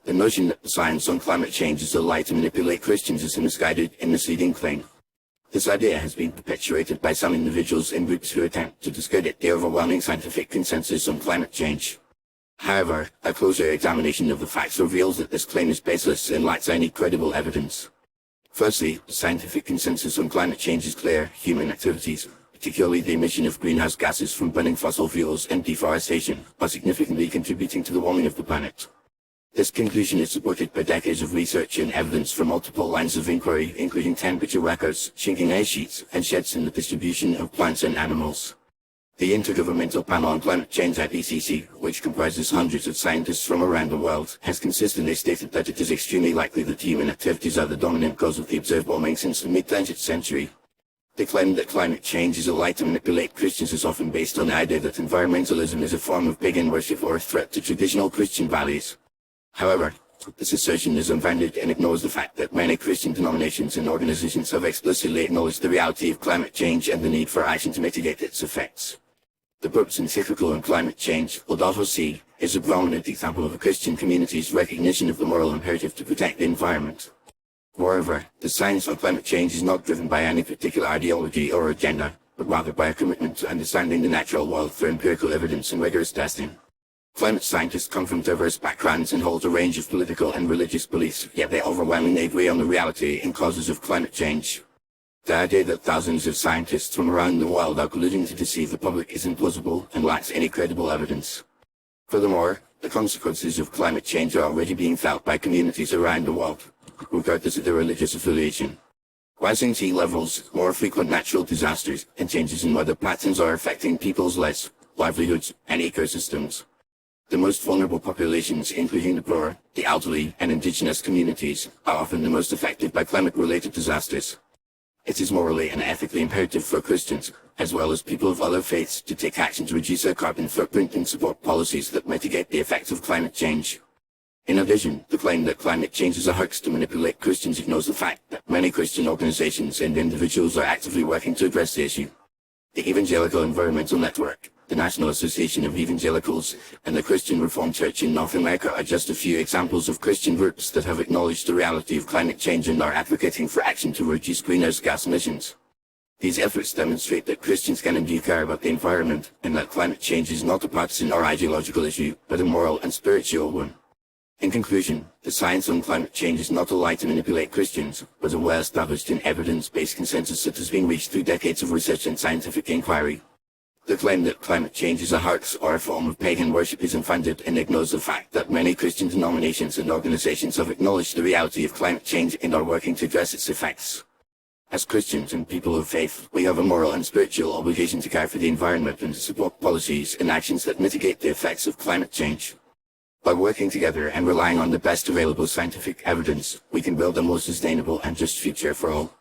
The notion that the science on climate change is a lie to manipulate Christians is a misguided and misleading claim. This idea has been perpetuated by some individuals and groups who attempt to discredit the overwhelming scientific consensus on climate change. However, a closer examination of the facts reveals that this claim is baseless and lacks any credible evidence. Firstly, the scientific consensus on climate change is clear. Human activities, particularly the emission of greenhouse gases from burning fossil fuels and deforestation, are significantly contributing to the warming of the planet. This conclusion is supported by decades of research and evidence from multiple lines of inquiry, including temperature records, shrinking ice sheets, and shifts in the distribution of plants and animals. The Intergovernmental Panel on Climate Change IPCC, which comprises hundreds of scientists from around the world, has consistently stated that it is extremely likely that human activities are the dominant cause of the observed warming since the mid-20th century. The claim that climate change is a lie to manipulate Christians is often based on the idea that environmentalism is a form of pagan worship or a threat to traditional Christian values. However, this assertion is unfounded and ignores the fact that many Christian denominations and organizations have explicitly acknowledged the reality of climate change and the need for action to mitigate its effects. The Pope's encyclical on climate change, Laudato Si', is a prominent example of a Christian community's recognition of the moral imperative to protect the environment. Moreover, the science on climate change is not driven by any particular ideology or agenda, but rather by a commitment to understanding the natural world through empirical evidence and rigorous testing. Climate scientists come from diverse backgrounds and hold a range of political and religious beliefs, yet they overwhelmingly agree on the reality and causes of climate change. The idea that thousands of scientists from around the world are colluding to deceive the public is implausible and lacks any credible evidence. Furthermore, the consequences of climate change are already being felt by communities around the world, regardless of their religious affiliation. Rising sea levels, more frequent natural disasters, and changes in weather patterns are affecting people's lives, livelihoods, and ecosystems. The most vulnerable populations, including the poor, the elderly, and indigenous communities, are often the most affected by climate-related disasters. It is morally and ethically imperative for Christians, as well as people of other faiths, to take action to reduce their carbon footprint and support policies that mitigate the effects of climate change. In addition, the claim that climate change is a hoax to manipulate Christians ignores the fact that many Christian organizations and individuals are actively working to address the issue. The Evangelical Environmental Network, the National Association of Evangelicals, and the Christian Reformed Church in North America are just a few examples of Christian groups that have acknowledged the reality of climate change and are advocating for action to reduce greenhouse gas emissions. These efforts demonstrate that Christians can indeed care about the environment, and that climate change is not a partisan or ideological issue, but a moral and spiritual one. In conclusion, the science on climate change is not a lie to manipulate Christians, but a well-established and evidence-based consensus that has been reached through decades of research and scientific inquiry. The claim that climate change is a hoax or a form of pagan worship is unfounded and ignores the fact that many Christian denominations and organizations have acknowledged the reality of climate change and are working to address its effects. As Christians and people of faith, we have a moral and spiritual obligation to care for the environment and to support policies and actions that mitigate the effects of climate change. By working together and relying on the best available scientific evidence, we can build a more sustainable and just future for all.